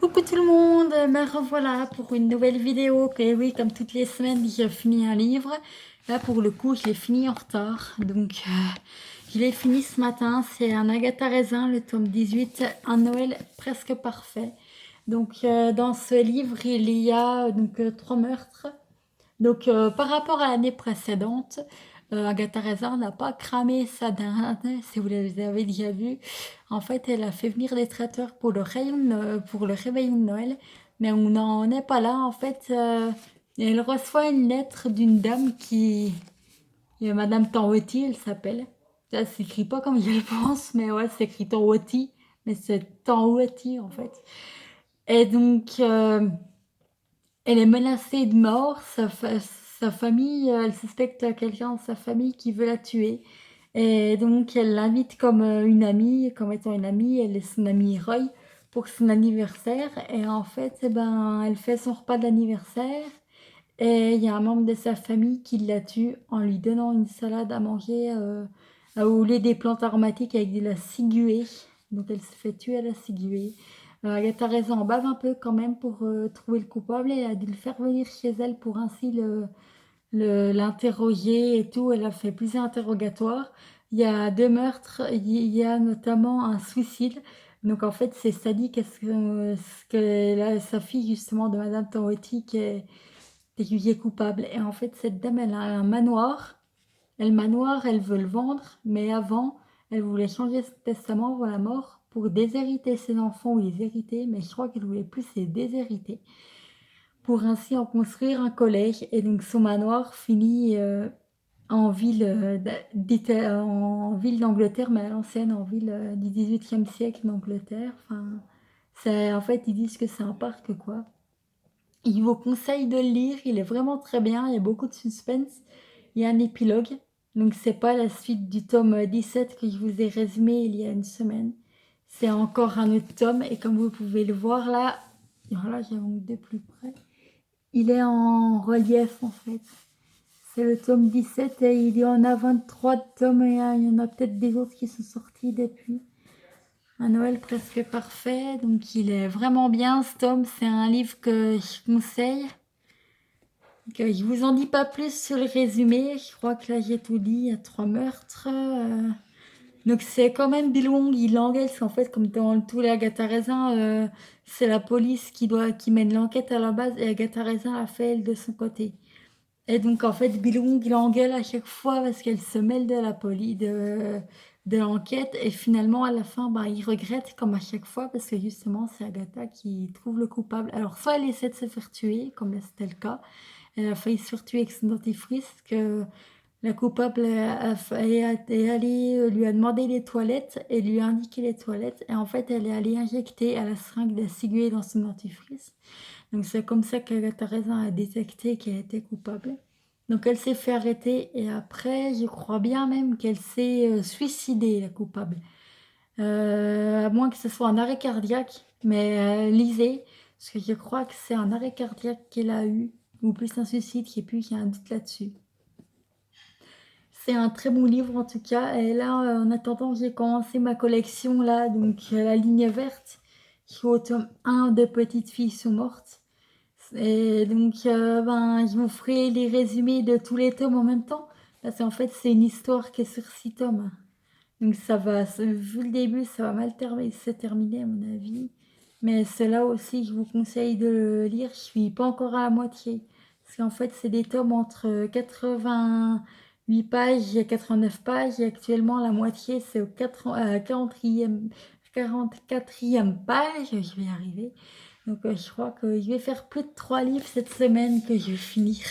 Coucou tout le monde, me revoilà pour une nouvelle vidéo. Et oui, comme toutes les semaines, je finis un livre. Là, pour le coup, je l'ai fini en retard. Donc, je l'ai fini ce matin. C'est un Agatha Raisin, le tome 18, un Noël presque parfait. Donc, dans ce livre, il y a trois meurtres. Donc, par rapport à l'année précédente, Agatha Raisin n'a pas cramé sa dinde, si vous les avez déjà vu. En fait, elle a fait venir des traiteurs pour pour le réveillon de Noël, mais on n'en est pas là. En fait, elle reçoit une lettre d'une dame Madame Tanwati, elle s'appelle. Ça s'écrit pas comme je le pense, mais ouais, c'est écrit Tanwati, mais c'est Tanwati en fait. Et donc, elle est menacée de mort. Sa famille, elle suspecte quelqu'un de sa famille qui veut la tuer. Et donc, elle l'invite comme une amie, comme étant une amie. Elle est son amie Roy pour son anniversaire. Et en fait, eh ben, elle fait son repas d'anniversaire. Et il y a un membre de sa famille qui la tue en lui donnant une salade à manger au lieu des plantes aromatiques avec de la ciguë. Donc, elle se fait tuer à la ciguë. Agatha Raisin en bave un peu quand même pour trouver le coupable et elle a dû le faire venir chez elle pour ainsi l'interroger et tout. Elle a fait plusieurs interrogatoires. Il y a deux meurtres, il y a notamment un suicide. Donc en fait, c'est sadique sa fille justement de Madame Torotti qui est jugée coupable. Et en fait, cette dame, elle a un manoir. Et le manoir, elle veut le vendre, mais avant, elle voulait changer son testament avant la mort pour déshériter ses enfants ou les hériter, mais je crois qu'elle voulait plus les déshériter pour ainsi en construire un collège. Et donc son manoir finit en ville en ville d'Angleterre, mais à l'ancienne, en ville du XVIIIe siècle d'Angleterre. Enfin, en fait, ils disent que c'est un parc, quoi. Il vous conseille de le lire, il est vraiment très bien, il y a beaucoup de suspense. Il y a un épilogue, donc c'est pas la suite du tome 17 que je vous ai résumé il y a une semaine. C'est encore un autre tome, et comme vous pouvez le voir là, voilà, j'ai donc de plus près. Il est en relief en fait. C'est le tome 17 et il y en a 23 de tomes et il y en a peut-être des autres qui sont sortis depuis. Un Noël presque parfait, donc il est vraiment bien ce tome. C'est un livre que je conseille. Je vous en dis pas plus sur le résumé. Je crois que là j'ai tout dit. Il y a trois meurtres. Donc c'est quand même Billong, il engueule, parce qu'en fait, comme dans tous les Agatha Raisin, c'est la police qui mène l'enquête à la base et Agatha Raisin a fait elle de son côté. Et donc en fait, Billong, il engueule à chaque fois parce qu'elle se mêle de la police, de l'enquête et finalement à la fin, bah, il regrette comme à chaque fois parce que justement c'est Agatha qui trouve le coupable. Alors soit elle essaie de se faire tuer, comme là c'était le cas, elle a failli se faire tuer avec son dentifrice, parce que la coupable est allée, lui a demandé les toilettes et lui a indiqué les toilettes. Et en fait, elle est allée injecter à la seringue de la ciguë dans son dentifrice. Donc c'est comme ça qu'Agatha Raisin a détecté qu'elle était coupable. Donc elle s'est fait arrêter et après, je crois bien même qu'elle s'est suicidée, la coupable. À moins que ce soit un arrêt cardiaque, mais lisez, parce que je crois que c'est un arrêt cardiaque qu'elle a eu, ou plus un suicide, je sais plus, il y a un doute là-dessus. C'est un très bon livre en tout cas. Et là, en attendant, j'ai commencé ma collection là, donc la ligne verte. Je suis au tome 1 de Petites filles sont mortes. Et donc, ben, je vous ferai les résumés de tous les tomes en même temps. Parce qu'en fait, c'est une histoire qui est sur 6 tomes. Donc, vu le début, ça va mal se terminer à mon avis. Mais cela aussi, je vous conseille de le lire. Je suis pas encore à la moitié. Parce qu'en fait, c'est des tomes entre 88 pages et 89 pages. Et actuellement, la moitié, c'est au 44e page. Je vais y arriver. Donc, je crois que je vais faire plus de 3 livres cette semaine que je vais finir.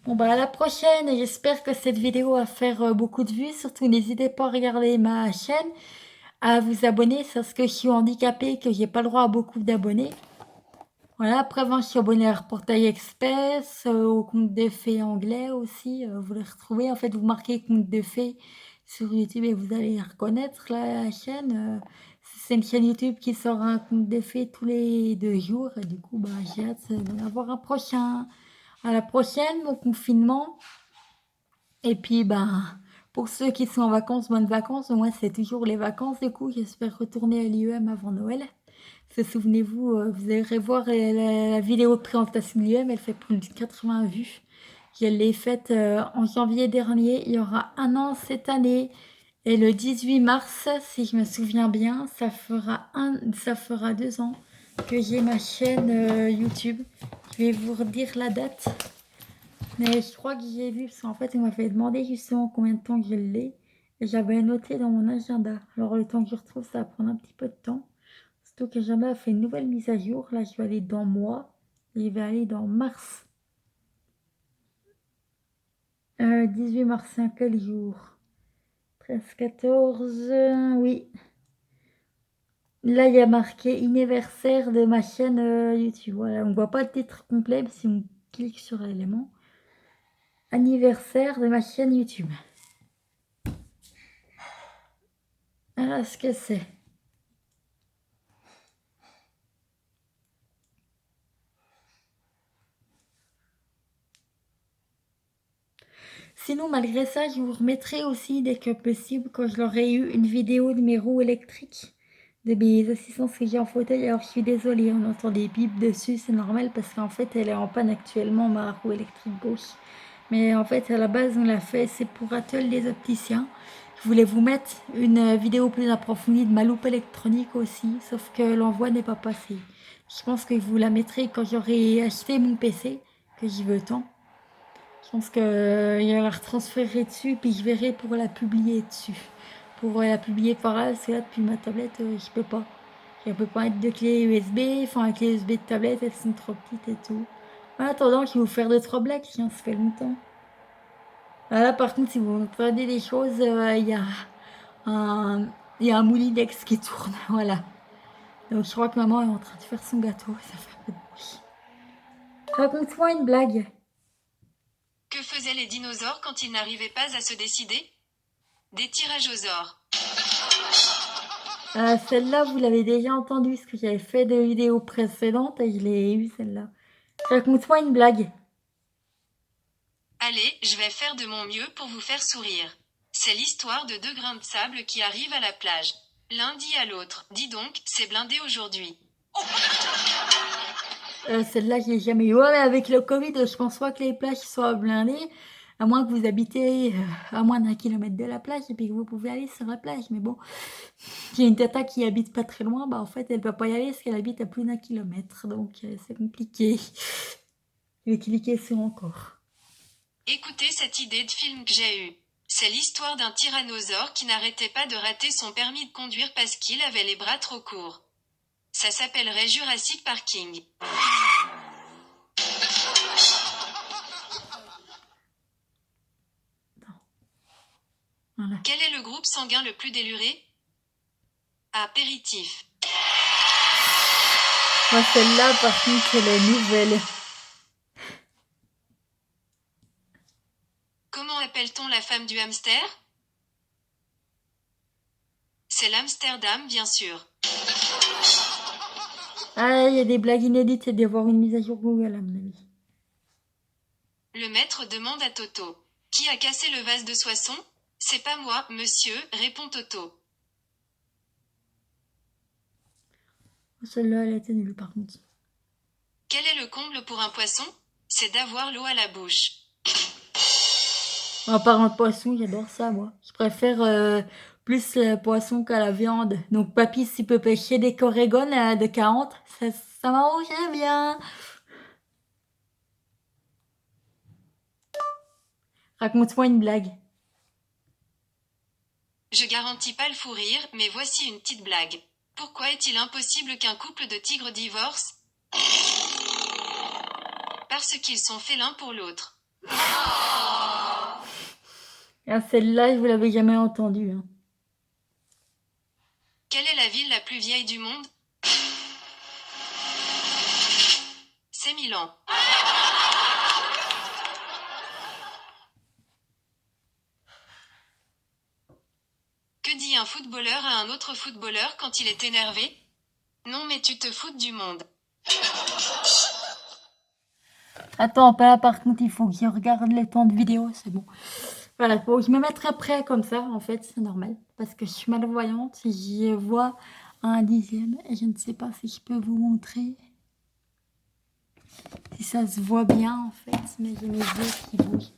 Bon bah à la prochaine et j'espère que cette vidéo va faire beaucoup de vues. Surtout n'hésitez pas à regarder ma chaîne, à vous abonner. C'est parce que je suis handicapée et que j'ai pas le droit à beaucoup d'abonnés. Voilà, après avant je suis abonnée à Reportail Express, au conte de fées anglais aussi. Vous les retrouvez, en fait vous marquez conte de fées sur YouTube et vous allez reconnaître la chaîne. C'est une chaîne YouTube qui sort un conte de fées tous les 2 jours. Et du coup bah j'ai hâte d'en avoir un prochain. À la prochaine, bon confinement. Et puis, ben, pour ceux qui sont en vacances, bonnes vacances. Moi, c'est toujours les vacances. Du coup, j'espère retourner à l'IEM avant Noël. Souvenez-vous, vous irez voir la vidéo de présentation de l'IM, elle fait plus de 80 vues. Je l'ai faite en janvier dernier, il y aura un an cette année. Et le 18 mars, si je me souviens bien, ça fera 2 ans que j'ai ma chaîne YouTube. Je vais vous redire la date. Mais je crois que j'ai vu, parce qu'en fait, il m'avait demandé justement combien de temps que je l'ai. Et j'avais noté dans mon agenda. Alors le temps que je retrouve, ça va prendre un petit peu de temps. Surtout que l'agenda a fait une nouvelle mise à jour. Là, je vais aller dans mois. Et je vais aller dans mars. 18 mars, c'est un quel jour? 13, 14, oui. Là, il y a marqué anniversaire de ma chaîne YouTube. Voilà, on ne voit pas le titre complet, mais si on clique sur l'élément. Anniversaire de ma chaîne YouTube. Voilà ce que c'est. Sinon, malgré ça, je vous remettrai aussi dès que possible, quand je l'aurai eu, une vidéo de mes roues électriques, de mes assistances que j'ai en fauteuil. Alors, je suis désolée, on entend des bips dessus, c'est normal parce qu'en fait, elle est en panne actuellement, ma roue électrique gauche. Mais en fait, à la base, on l'a fait, c'est pour Atelier des opticiens. Je voulais vous mettre une vidéo plus approfondie de ma loupe électronique aussi, sauf que l'envoi n'est pas passé. Je pense que je vous la mettrai quand j'aurai acheté mon PC, que j'y veux tant. Je pense que je la retransférerai dessus, puis je verrai pour la publier dessus. Pour la publier par là, parce que là, depuis ma tablette, je peux pas. Je peux pas mettre de clé USB, enfin, la clé USB de tablette, elles sont trop petites et tout. En attendant, je vais vous faire 2-3 blagues, ça fait longtemps. Là, par contre, si vous entendez des choses, il y a un moulinex qui tourne, voilà. Donc, je crois que maman est en train de faire son gâteau, ça fait un peu de bruit. Raconte-moi une blague. Que faisaient les dinosaures quand ils n'arrivaient pas à se décider? Des tirages aux ors. Celle-là, vous l'avez déjà entendue, parce que j'avais fait des vidéos précédentes et je l'ai eue, celle-là. Raconte-moi une blague. Allez, je vais faire de mon mieux pour vous faire sourire. C'est l'histoire de 2 grains de sable qui arrivent à la plage. L'un dit à l'autre, dis donc, c'est blindé aujourd'hui. Celle-là, je l'ai jamais eu. Ouais, mais avec le Covid, je pense pas que les plages soient blindées, à moins que vous habitez à moins d'1 kilomètre de la plage et puis que vous pouvez aller sur la plage. Mais bon, j'ai une tata qui habite pas très loin, bah en fait, elle peut pas y aller parce qu'elle habite à plus d'1 kilomètre, donc c'est compliqué. Je vais cliquer sur encore. Écoutez cette idée de film que j'ai eue. C'est l'histoire d'un tyrannosaure qui n'arrêtait pas de rater son permis de conduire parce qu'il avait les bras trop courts. Ça s'appellerait Jurassic Parking. Voilà. Quel est le groupe sanguin le plus déluré? Apéritif. Moi, celle-là, par contre, elle est nouvelle. Comment appelle-t-on la femme du hamster? C'est l'Amsterdam, bien sûr. Ah, il y a des blagues inédites, il y a d'avoir une mise à jour Google, à mon avis. Le maître demande à Toto. Qui a cassé le vase de Soissons? C'est pas moi, monsieur, répond Toto. Celle-là, elle était nulle, par contre. Quel est le comble pour un poisson? C'est d'avoir l'eau à la bouche. En parlant de poisson, j'adore ça, moi. Je préfère plus le poisson qu'à la viande. Donc, papy, s'il peut pêcher des corégones de 40, ça m'arrangerait bien. Raconte-moi une blague. Je garantis pas le fou rire, mais voici une petite blague. Pourquoi est-il impossible qu'un couple de tigres divorce? Parce qu'ils sont faits l'un pour l'autre. Ah, celle-là, je vous l'avais jamais entendue. Hein. Quelle est la ville la plus vieille du monde? C'est Milan. Que dit un footballeur à un autre footballeur quand il est énervé? Non mais tu te foutes du monde. Attends, pas là, par contre, il faut que je regarde les temps de vidéo, c'est bon. Voilà, faut que je me mette après comme ça, en fait, c'est normal. Parce que je suis malvoyante, si je vois un dixième. Et je ne sais pas si je peux vous montrer. Si ça se voit bien en fait, mais j'ai mes yeux qui bougent.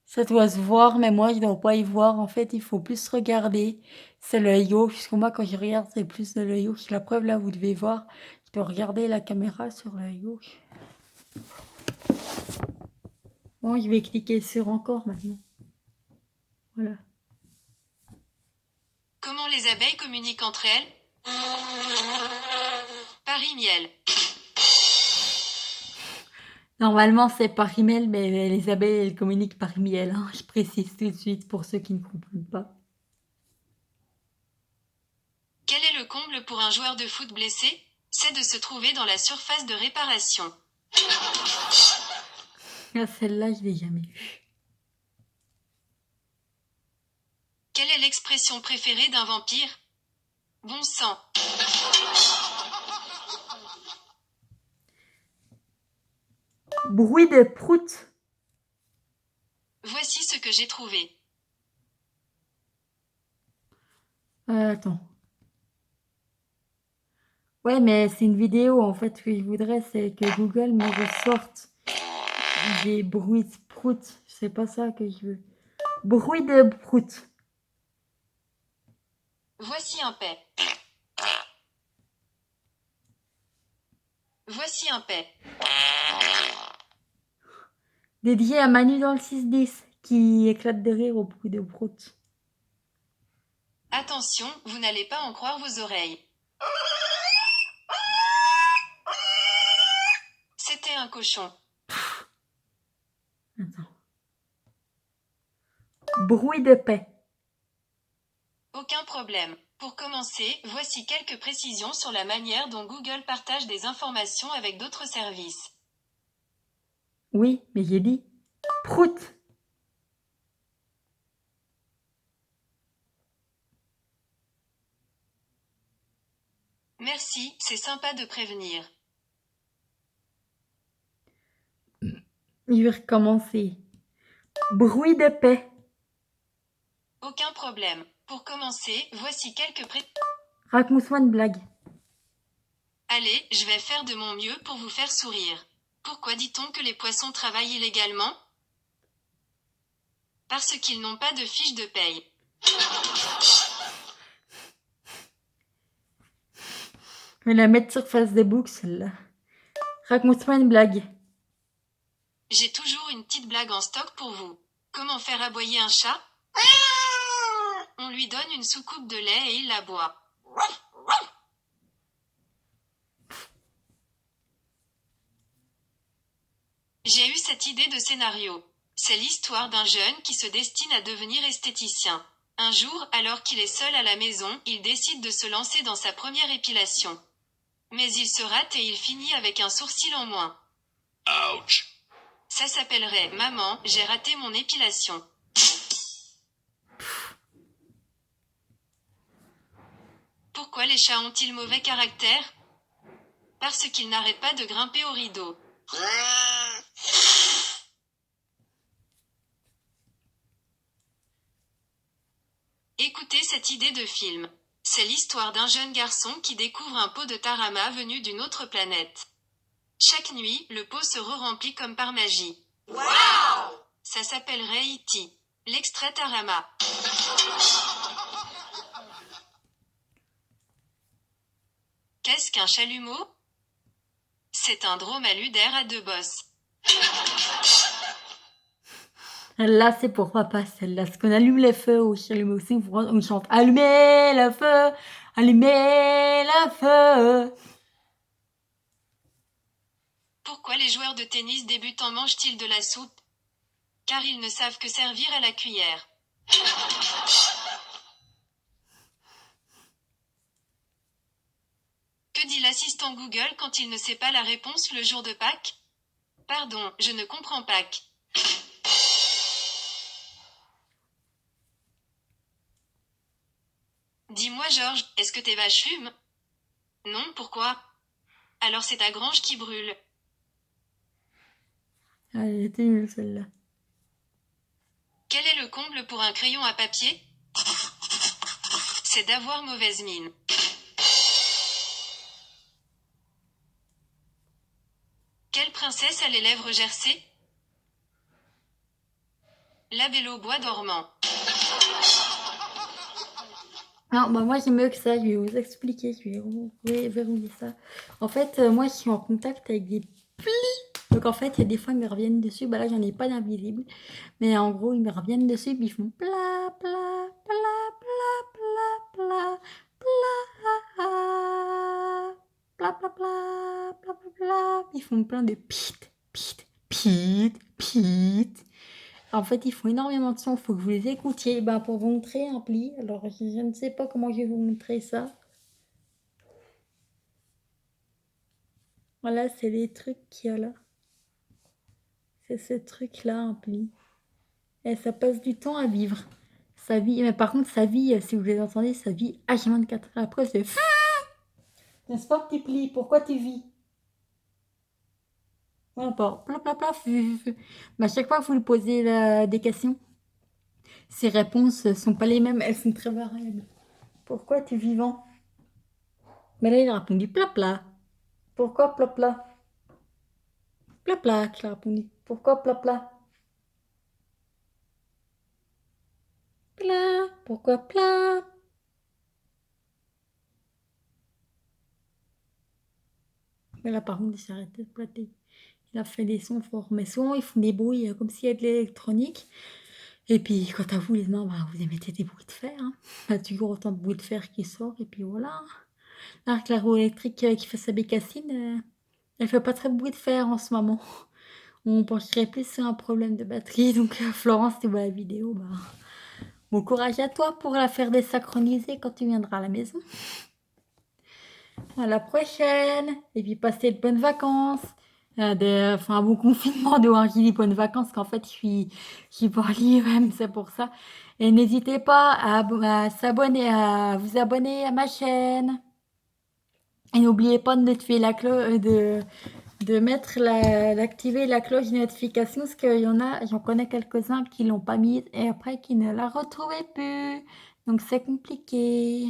Ça doit se voir, mais moi je ne dois pas y voir. En fait, il faut plus regarder. C'est l'œil gauche, parce que moi quand je regarde, c'est plus de l'œil gauche. La preuve là, vous devez voir. Je dois regarder la caméra sur l'œil gauche. Bon, je vais cliquer sur encore maintenant. Voilà. Comment les abeilles communiquent entre elles? Paris miel. Normalement, c'est par email, mais les abeilles, elles communiquent par miel. Hein. Je précise tout de suite pour ceux qui ne comprennent pas. Quel est le comble pour un joueur de foot blessé? C'est de se trouver dans la surface de réparation. Ah, celle-là, je l'ai jamais vue. Quelle est l'expression préférée d'un vampire? Bon sang. Bruit de prout. Voici ce que j'ai trouvé. Attends. Ouais, mais c'est une vidéo. En fait, ce que je voudrais, c'est que Google me ressorte des bruits de prout. C'est pas ça que je veux. Bruit de prout. Voici un paix. Voici un paix. Dédié à Manu dans le 6-10 qui éclate de rire au bruit de prout. Attention, vous n'allez pas en croire vos oreilles. C'était un cochon. Attends. Bruit de paix. Aucun problème. Pour commencer, voici quelques précisions sur la manière dont Google partage des informations avec d'autres services. Oui, mais j'ai dit prout. Merci, c'est sympa de prévenir. Je vais recommencer. Bruit de paix. Aucun problème. Pour commencer, voici quelques Raconte-moi une blague. Allez, je vais faire de mon mieux pour vous faire sourire. Pourquoi dit-on que les poissons travaillent illégalement? Parce qu'ils n'ont pas de fiche de paye. Je vais la mettre sur Facebook, celle-là. Raconte-moi une blague. J'ai toujours une petite blague en stock pour vous. Comment faire aboyer un chat? On lui donne une soucoupe de lait et il la boit. J'ai eu cette idée de scénario. C'est l'histoire d'un jeune qui se destine à devenir esthéticien. Un jour, alors qu'il est seul à la maison, il décide de se lancer dans sa première épilation. Mais il se rate et il finit avec un sourcil en moins. Ouch! Ça s'appellerait « Maman, j'ai raté mon épilation ». Pourquoi les chats ont-ils mauvais caractère? Parce qu'ils n'arrêtent pas de grimper au rideau. Écoutez cette idée de film. C'est l'histoire d'un jeune garçon qui découvre un pot de tarama venu d'une autre planète. Chaque nuit, le pot se re-remplit comme par magie. Wow! Ça s'appellerait E.T. L'extrait tarama. Qu'est-ce qu'un chalumeau? C'est un dromadaire d'air à deux bosses. Là, c'est pour papa, celle-là. Parce qu'on allume les feux au chalumeau aussi. On chante allumez le feu, allumez le feu. Pourquoi les joueurs de tennis débutants mangent-ils de la soupe? Car ils ne savent que servir à la cuillère. Que dit l'assistant Google quand il ne sait pas la réponse le jour de Pâques? Pardon, je ne comprends pas. Dis-moi Georges, est-ce que tes vaches fument? Non, pourquoi? Alors c'est ta grange qui brûle. Ah, elle était nulle celle-là. Quel est le comble pour un crayon à papier? C'est d'avoir mauvaise mine. Quelle princesse a les lèvres gercées? La Belle au bois dormant. Alors, bah, moi, j'ai mieux que ça. Je vais vous expliquer. Je vais verrouiller ça. En fait, moi, je suis en contact avec des plis. Donc, en fait, il y a des fois, ils me reviennent dessus. Bah, là, j'en ai pas d'invisible. Mais en gros, ils me reviennent dessus. Puis ils font pla, pla, pla, pla, pla, pla, pla, pla, pla, pla, pla, pla, pla. Ils font plein de pit, pit, pit, pit. En fait, ils font énormément de sons, il faut que vous les écoutiez. Ben, pour vous montrer un pli, alors je ne sais pas comment je vais vous montrer ça. Voilà, c'est les trucs qu'il y a là. C'est ce truc-là, un pli. Et ça passe du temps à vivre. Ça vit, mais par contre, ça vit, si vous les entendez, ça vit H24. Après, c'est... N'est-ce pas, petit pli? Pourquoi tu vis? Voilà, pas. Pla, pla, pla, mais à chaque fois que vous lui posez des questions, ses réponses ne sont pas les mêmes, elles sont très variables. Pourquoi tu es vivant? Mais là, il a répondu pla pla. Pourquoi pla pla? Pla pla, qu'il a répondu. Pourquoi pla pla? Pla. Pourquoi pla? Mais là, par contre, il s'est arrêté de plater. Il a fait des sons forts. Mais souvent, ils font des bruits comme s'il y avait de l'électronique. Et puis, quant à vous, les mains, bah, vous émettez des bruits de fer. Hein. Il y a toujours autant de bruits de fer qui sort. Et puis voilà. Là, la roue électrique qui fait sa bécassine, elle fait pas très de bruit de fer en ce moment. On pencherait plus sur un problème de batterie. Donc, Florence, tu vois la vidéo, bah... Bon courage à toi pour la faire désynchroniser quand tu viendras à la maison. À la prochaine. Et puis passez de bonnes vacances. Enfin, un bon confinement de j'ai dit bonnes vacances, qu'en fait, je suis pas libre, même, c'est pour ça. Et n'hésitez pas à s'abonner, à vous abonner à ma chaîne. Et n'oubliez pas de notifier de mettre d'activer la cloche de notification, parce qu'il y en a, j'en connais quelques-uns qui l'ont pas mise et après qui ne la retrouvaient plus. Donc c'est compliqué.